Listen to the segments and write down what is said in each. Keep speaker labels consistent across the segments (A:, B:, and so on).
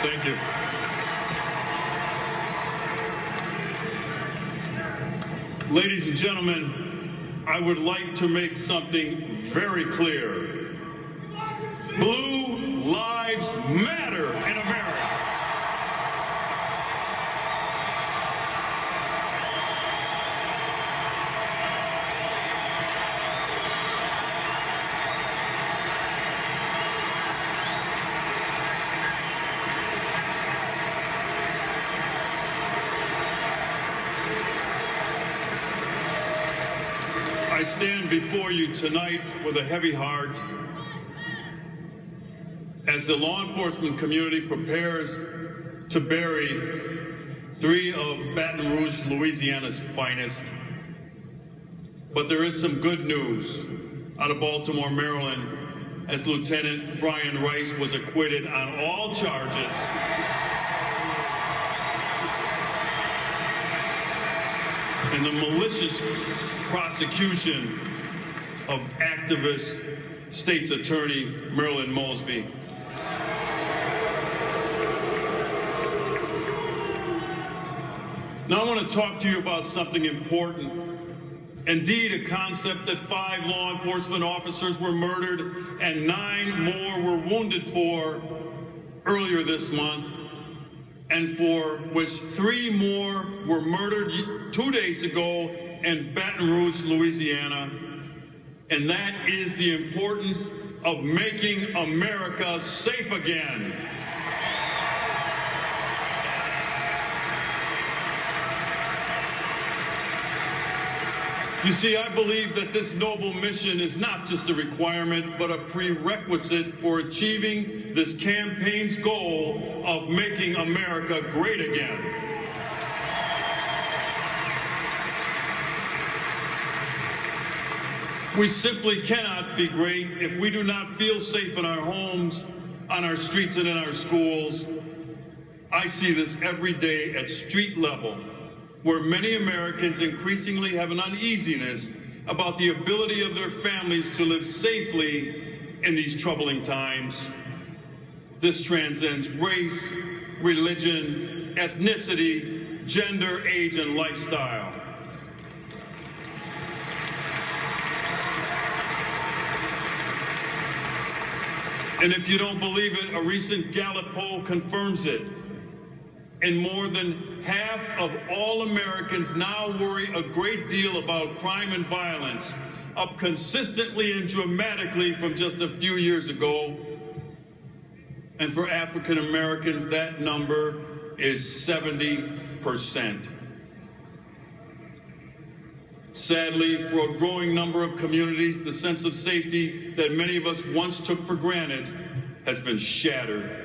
A: Thank you. Ladies and gentlemen, I would like to make something very clear. Blue lives matter in America. I stand before you tonight with a heavy heart as the law enforcement community prepares to bury three of Baton Rouge, Louisiana's finest. But there is some good news out of Baltimore, Maryland, as Lieutenant Brian Rice was acquitted on all charges in the malicious prosecution of activist State's Attorney Marilyn Mosby. Now I want to talk to you about something important. Indeed, a concept that 5 law enforcement officers were murdered and 9 more were wounded for earlier this month, and for which 3 more were murdered 2 days ago in Baton Rouge, Louisiana. And that is the importance of making America safe again. You see, I believe that this noble mission is not just a requirement, but a prerequisite for achieving this campaign's goal of making America great again. We simply cannot be great if we do not feel safe in our homes, on our streets, and in our schools. I see this every day at street level, where many Americans increasingly have an uneasiness about the ability of their families to live safely in these troubling times. This transcends race, religion, ethnicity, gender, age, and lifestyle. And if you don't believe it, a recent Gallup poll confirms it. And more than half of all Americans now worry a great deal about crime and violence, up consistently and dramatically from just a few years ago. And for African Americans, that number is 70%. Sadly, for a growing number of communities, the sense of safety that many of us once took for granted has been shattered.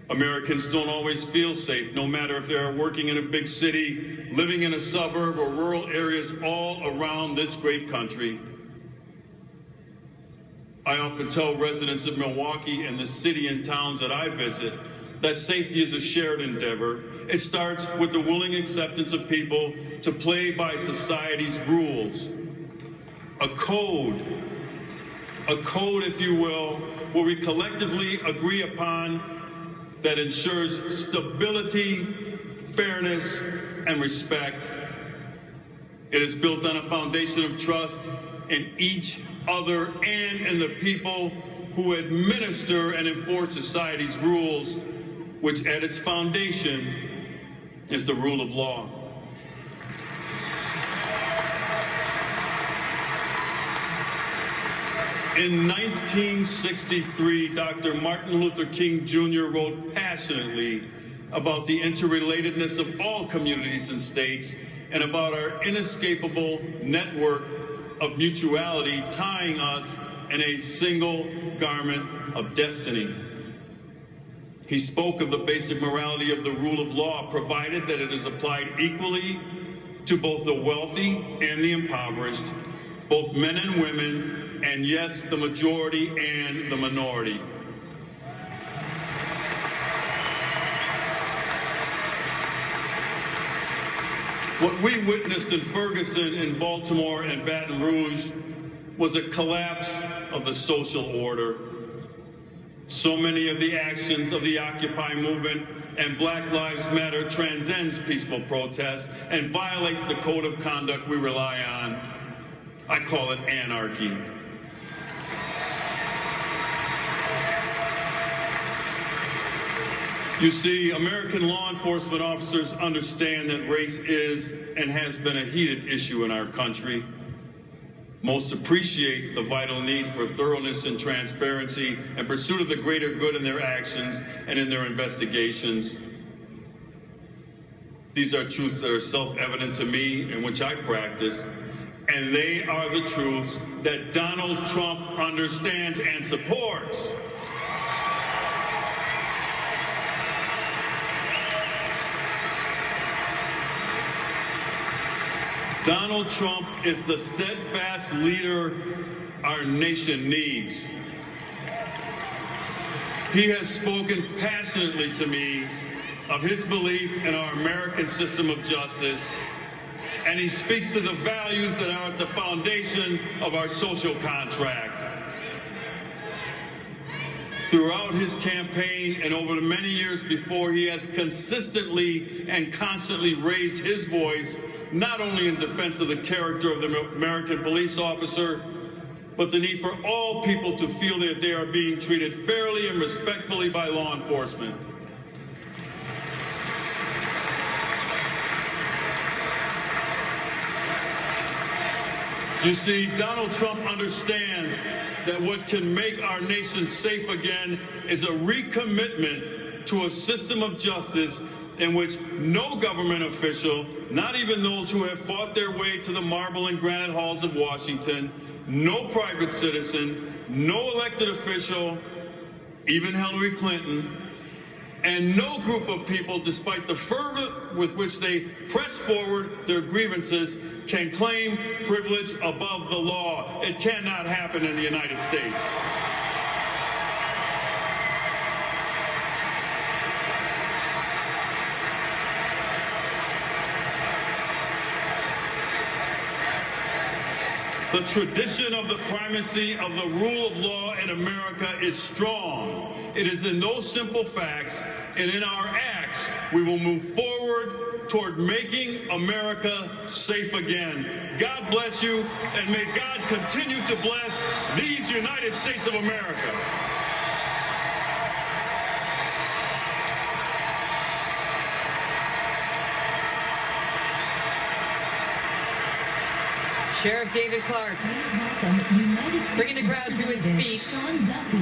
A: Americans don't always feel safe, no matter if they're working in a big city, living in a suburb, or rural areas all around this great country. I often tell residents of Milwaukee and the city and towns that I visit that safety is a shared endeavor. It starts with the willing acceptance of people to play by society's rules. A code, if you will, where we collectively agree upon that ensures stability, fairness, and respect. It is built on a foundation of trust in each other and in the people who administer and enforce society's rules, which at its foundation is the rule of law. In 1963, Dr. Martin Luther King Jr. wrote passionately about the interrelatedness of all communities and states and about our inescapable network of mutuality tying us in a single garment of destiny. He spoke of the basic morality of the rule of law, provided that it is applied equally to both the wealthy and the impoverished, both men and women, and yes, the majority and the minority. What we witnessed in Ferguson, in Baltimore, and Baton Rouge was a collapse of the social order. So many of the actions of the Occupy movement and Black Lives Matter transcends peaceful protest and violates the code of conduct we rely on. I call it anarchy. You see, American law enforcement officers understand that race is and has been a heated issue in our country. Most appreciate the vital need for thoroughness and transparency and pursuit of the greater good in their actions and in their investigations. These are truths that are self-evident to me and which I practice, and they are the truths that Donald Trump understands and supports. Donald Trump is the steadfast leader our nation needs. He has spoken passionately to me of his belief in our American system of justice, and he speaks to the values that are at the foundation of our social contract. Throughout his campaign and over the many years before, he has consistently and constantly raised his voice, not only in defense of the character of the American police officer, but the need for all people to feel that they are being treated fairly and respectfully by law enforcement. You see, Donald Trump understands that what can make our nation safe again is a recommitment to a system of justice in which no government official, not even those who have fought their way to the marble and granite halls of Washington, no private citizen, no elected official, even Hillary Clinton, and no group of people, despite the fervor with which they press forward their grievances, can claim privilege above the law. It cannot happen in the United States. The tradition of the primacy of the rule of law in America is strong. It is in those simple facts and in our acts we will move forward toward making America safe again. God bless you, and may God continue to bless these United States of America.
B: Sheriff David Clarke, bringing the crowd to its feet.